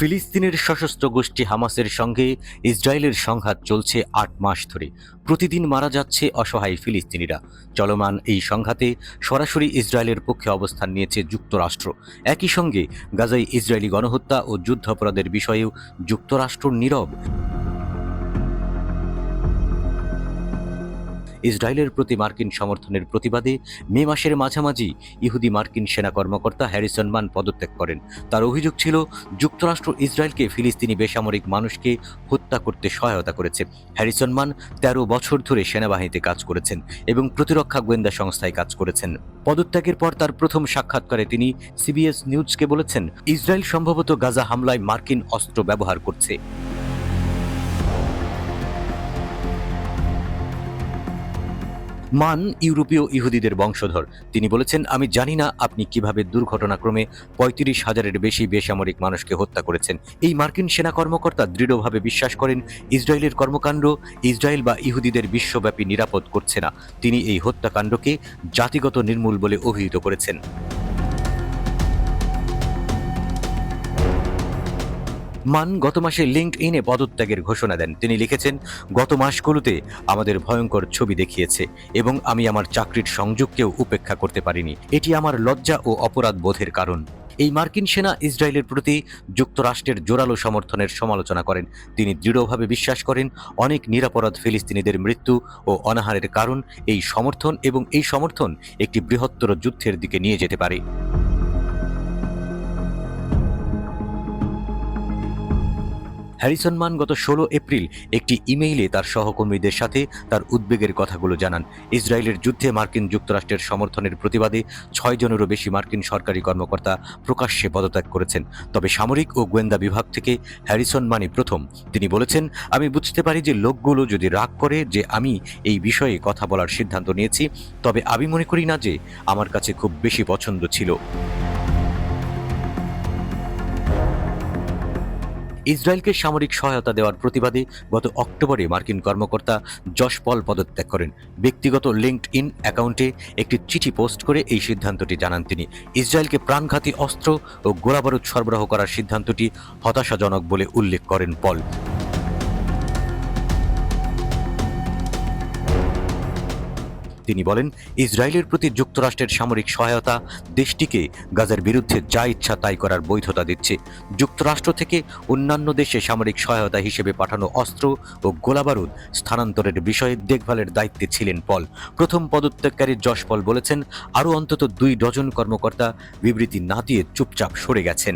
ফিলিস্তিনের সশস্ত্র গোষ্ঠী হামাসের সঙ্গে ইসরায়েলের সংঘাত চলছে ৮ মাস ধরে। প্রতিদিন মারা যাচ্ছে অসহায় ফিলিস্তিনিরা। চলমান এই সংঘাতে সরাসরি ইসরায়েলের পক্ষে অবস্থান নিয়েছে যুক্তরাষ্ট্র। একই সঙ্গে গাজায় ইসরায়েলি গণহত্যা ও যুদ্ধাপরাধের বিষয়েও যুক্তরাষ্ট্র নীরব। ইসরায়েলের প্রতি মার্কিন সমর্থনের প্রতিবাদে মে মাসের মাঝামাঝি ইহুদি মার্কিন সেনা কর্মকর্তা হ্যারিসন মান পদত্যাগ করেন। তার অভিযোগ ছিল যুক্তরাষ্ট্র ইসরায়েলকে ফিলিস্তিনি বেসামরিক মানুষকে হত্যা করতে সহায়তা করেছে। হ্যারিসন মান ১৩ বছর ধরে সেনাবাহিনীতে কাজ করেছেন এবং প্রতিরক্ষা গোয়েন্দা সংস্থায় কাজ করেছেন। পদত্যাগের পর তার প্রথম সাক্ষাৎকারে তিনি সিবিএস নিউজকে বলেছেন, ইসরায়েল সম্ভবত গাজা হামলায় মার্কিন অস্ত্র ব্যবহার করছে। মান ইউরোপীয় ইহুদিদের বংশধর। তিনি বলেছেন, আমি জানি না আপনি কিভাবে দুর্ঘটনাক্রমে ৩৫,০০০-এর বেশি বেসামরিক মানুষকে হত্যা করেছেন। এই মার্কিন সেনা কর্মকর্তা দৃঢ়ভাবে বিশ্বাস করেন ইসরায়েলের কর্মকাণ্ড ইসরায়েল বা ইহুদিদের বিশ্বব্যাপী নিরাপদ করছে না। তিনি এই হত্যাকাণ্ডকে জাতিগত নির্মূল বলে অভিহিত করেছেন। মান গত মাসে লিঙ্কডইনে পদত্যাগের ঘোষণা দেন। তিনি লিখেছেন, গত মাসগুলোতে আমাদের ভয়ঙ্কর ছবি দেখিয়েছে এবং আমি আমার চাকরির সংযোগকেও উপেক্ষা করতে পারিনি। এটি আমার লজ্জা ও অপরাধ বোধের কারণ। এই মার্কিন সেনা ইসরায়েলের প্রতি যুক্তরাষ্ট্রের জোরালো সমর্থনের সমালোচনা করেন। তিনি দৃঢ়ভাবে বিশ্বাস করেন অনেক নিরপরাধ ফিলিস্তিনিদের মৃত্যু ও অনাহারের কারণ এই সমর্থন, এবং এই সমর্থন একটি বৃহত্তর যুদ্ধের দিকে নিয়ে যেতে পারে। হ্যারিসন মান গত ১৬ এপ্রিল একটি ইমেইলে তার সহকর্মীদের সাথে তার উদ্বেগের কথাগুলো জানান। ইসরায়েলের যুদ্ধে মার্কিন যুক্তরাষ্ট্রের সমর্থনের প্রতিবাদে ৬ জনেরও বেশি মার্কিন সরকারি কর্মকর্তা প্রকাশ্যে পদত্যাগ করেছেন। তবে সামরিক ও গোয়েন্দা বিভাগ থেকে হ্যারিসন মানই প্রথম। তিনি বলেছেন, আমি বুঝতে পারি যে লোকগুলো যদি রাগ করে যে আমি এই বিষয়ে কথা বলার সিদ্ধান্ত নিয়েছি, তবে আমি মনে করি না যে আমার কাছে খুব বেশি পছন্দ ছিল। ইসরায়েলকে সামরিক সহায়তা দেওয়ার প্রতিবাদে গত অক্টোবরে মার্কিন কর্মকর্তা জশ পল পদত্যাগ করেন। ব্যক্তিগত লিঙ্কডইন অ্যাকাউন্টে একটি চিঠি পোস্ট করে এই সিদ্ধান্তটি জানান তিনি। ইসরায়েলকে প্রাণঘাতী অস্ত্র ও গোলাবারুদ সরবরাহ করার সিদ্ধান্তটি হতাশাজনক বলে উল্লেখ করেন পল। তিনি বলেন, ইসরায়েলের প্রতি যুক্তরাষ্ট্রের সামরিক সহায়তা দেশটিকে গাজার বিরুদ্ধে যা ইচ্ছা তাই করার বৈধতা দিচ্ছে। যুক্তরাষ্ট্র থেকে অন্যান্য দেশে সামরিক সহায়তা হিসেবে পাঠানো অস্ত্র ও গোলাবারুদ স্থানান্তরের বিষয়ে দেখভালের দায়িত্বে ছিলেন পল। প্রথম পদত্যাগকারী জশ পল বলেছেন, আরও অন্তত ২ ডজন কর্মকর্তা বিবৃতি না দিয়ে চুপচাপ সরে গেছেন।